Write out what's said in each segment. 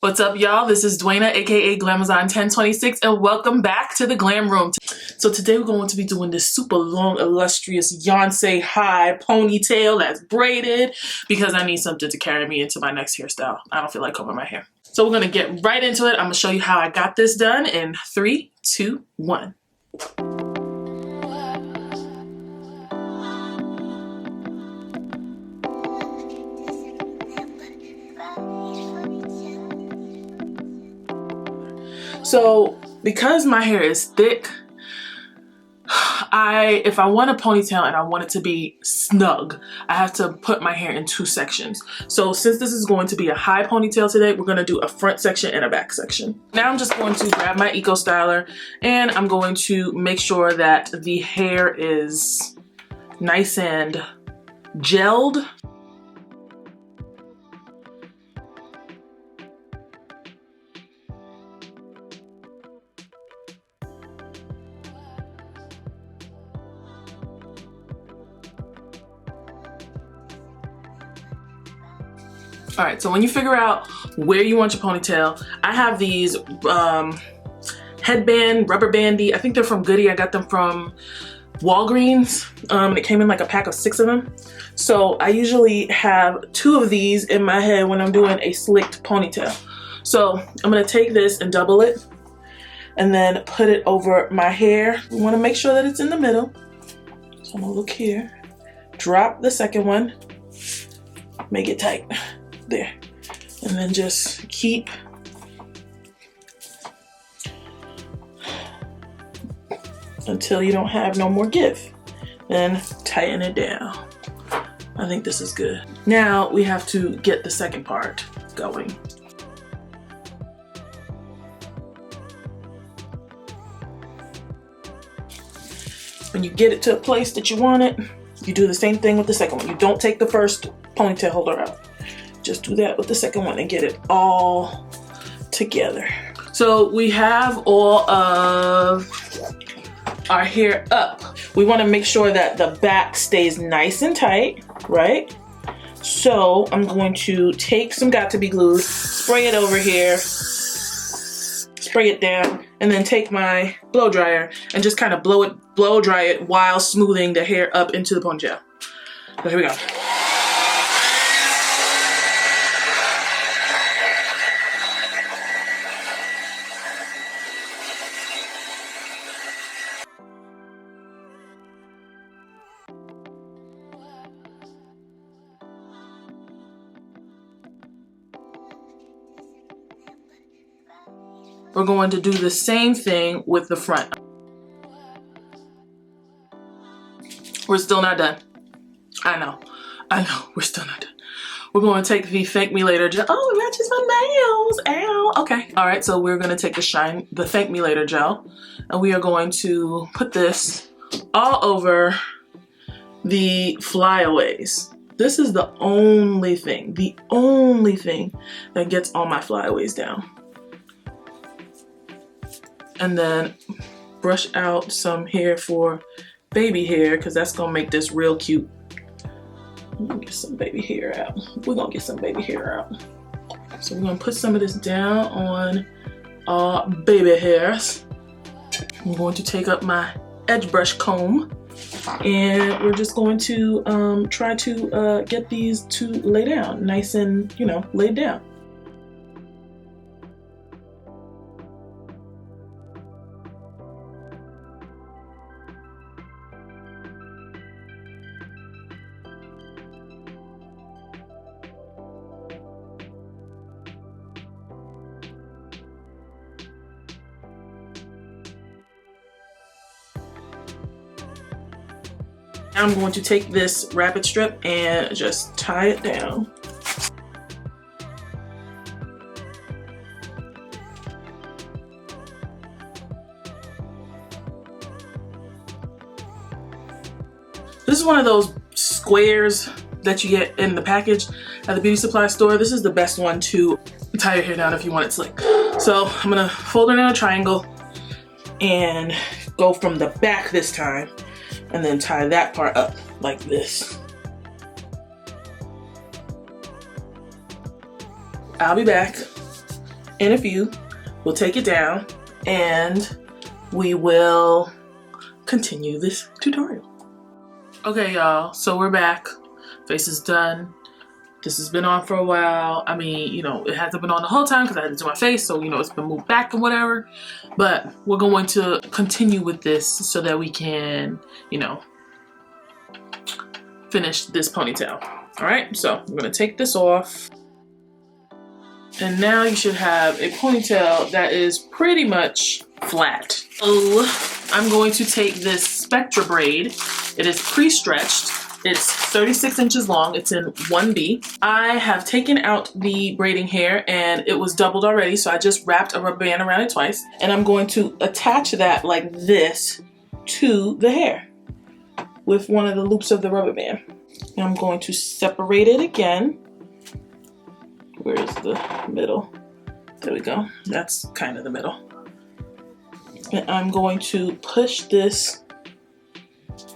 What's up, y'all? This is Duana, aka Glamazon1026, and welcome back to the Glam Room. So today we're going to be doing this super long, illustrious Yonce high ponytail that's braided because I need something to carry me into my next hairstyle. I don't feel like combing my hair. So we're gonna get right into it. I'm gonna show you how I got this done in 3, 2, 1. So because my hair is thick, if I want a ponytail and I want it to be snug, I have to put my hair in 2 sections. So since this is going to be a high ponytail today, we're gonna do a front section and a back section. Now I'm just going to grab my Eco Styler and I'm going to make sure that the hair is nice and gelled. All right, so when you figure out where you want your ponytail, I have these headband, rubber bandy. I think they're from Goody. I got them from Walgreens. It came in like a pack of 6 of them. So I usually have 2 of these in my head when I'm doing a slicked ponytail. So I'm gonna take this and double it and then put it over my hair. We wanna make sure that it's in the middle. So I'm gonna look here, drop the second one, make it tight. There, and then just keep until you don't have no more give, then tighten it down. I think this is good. Now we have to get the second part going. When you get it to a place that you want it, you do the same thing with the second one. You don't take the first ponytail holder out. Just do that with the second one and get it all together. So we have all of our hair up. We want to make sure that the back stays nice and tight, right? So I'm going to take some Got To Be Glued, spray it over here, spray it down, and then take my blow dryer and just kind of blow dry it while smoothing the hair up into the ponytail. So here we go. We're going to do the same thing with the front. We're still not done. I know, we're still not done. We're going to take the Thank Me Later gel. Oh, it matches my nails, ow. Okay, all right, so we're gonna take the Thank Me Later gel, and we are going to put this all over the flyaways. This is the only thing that gets all my flyaways down. And then brush out some hair for baby hair because that's gonna make this real cute. I'm gonna get some baby hair out. We're gonna get some baby hair out. So we're gonna put some of this down on our baby hairs. I'm going to take up my edge brush comb and we're just going to try to get these to lay down nice and, laid down. I'm going to take this rapid strip and just tie it down. This is one of those squares that you get in the package at the beauty supply store. This is the best one to tie your hair down if you want it slick. So I'm gonna fold it in a triangle and go from the back this time and then tie that part up like this. I'll be back in a few, we'll take it down and we will continue this tutorial. Okay, y'all, so we're back. Face is done. This has been on for a while. I mean, you know, it hasn't been on the whole time because I had to do my face, so, you know, it's been moved back and whatever. But we're going to continue with this so that we can, you know, finish this ponytail. All right, so I'm gonna take this off. And now you should have a ponytail that is pretty much flat. So I'm going to take this Spectra braid. It is pre-stretched. It's 36 inches long. It's in 1B. I have taken out the braiding hair and it was doubled already, so I just wrapped a rubber band around it twice. And I'm going to attach that like this to the hair with one of the loops of the rubber band. And I'm going to separate it again. Where's the middle? There we go. That's kind of the middle. And I'm going to push this,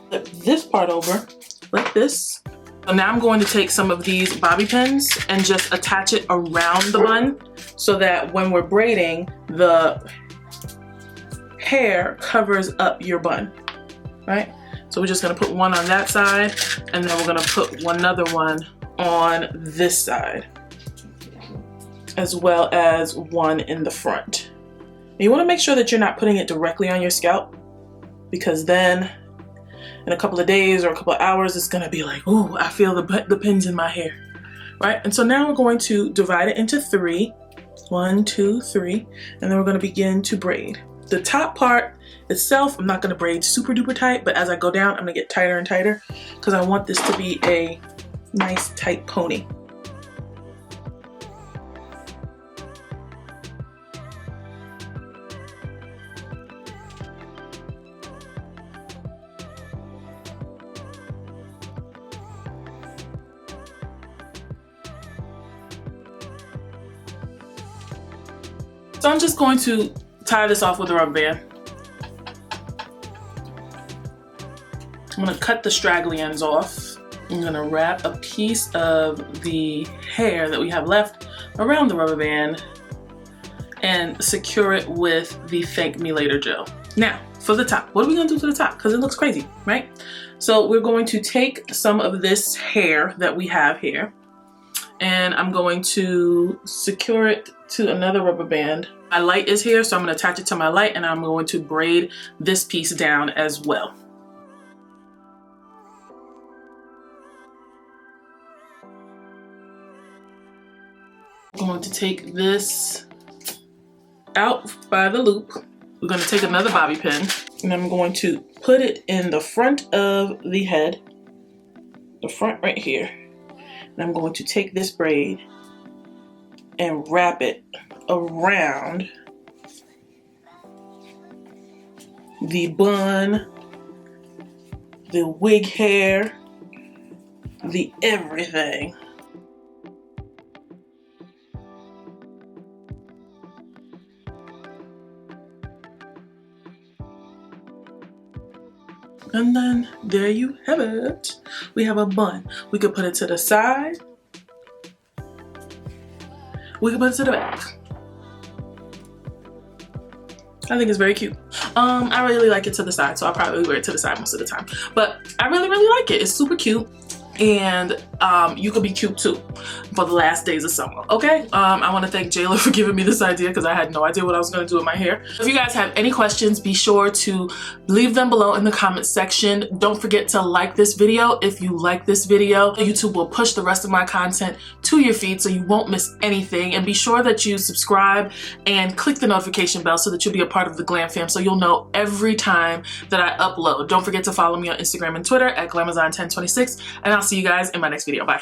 flip this part over like this. So now I'm going to take some of these bobby pins and just attach it around the bun so that when we're braiding, the hair covers up your bun, right? So we're just gonna put one on that side and then we're gonna put another one on this side, as well as one in the front. And you wanna make sure that you're not putting it directly on your scalp, because then in a couple of days or a couple of hours, it's gonna be like, ooh, I feel the pins in my hair, right? And so now we're going to divide it into 3. 1, 2, 3, and then we're gonna begin to braid. The top part itself, I'm not gonna braid super duper tight, but as I go down, I'm gonna get tighter and tighter because I want this to be a nice tight pony. So I'm just going to tie this off with a rubber band. I'm gonna cut the straggly ends off. I'm gonna wrap a piece of the hair that we have left around the rubber band and secure it with the Thank Me Later gel. Now, for the top, what are we gonna do to the top? Because it looks crazy, right? So we're going to take some of this hair that we have here, and I'm going to secure it to another rubber band. My light is here, so I'm gonna attach it to my light and I'm going to braid this piece down as well. I'm going to take this out by the loop. We're gonna take another bobby pin and I'm going to put it in the front of the head, the front right here. And I'm going to take this braid and wrap it around the bun, the wig hair, the everything. And then there you have it. We have a bun. We could put it to the side. We could put it to the back. I think it's very cute. I really like it to the side, so I'll probably wear it to the side most of the time. But I really, really like it. It's super cute. And you could be cute too for the last days of summer, okay? I want to thank Jayla for giving me this idea because I had no idea what I was going to do with my hair. If you guys have any questions, be sure to leave them below in the comments section. Don't forget to like this video. If you like this video, YouTube will push the rest of my content to your feed so you won't miss anything. And be sure that you subscribe and click the notification bell so that you'll be a part of the Glam Fam so you'll know every time that I upload. Don't forget to follow me on Instagram and Twitter at Glamazon1026, and I'll see you guys in my next video. Bye.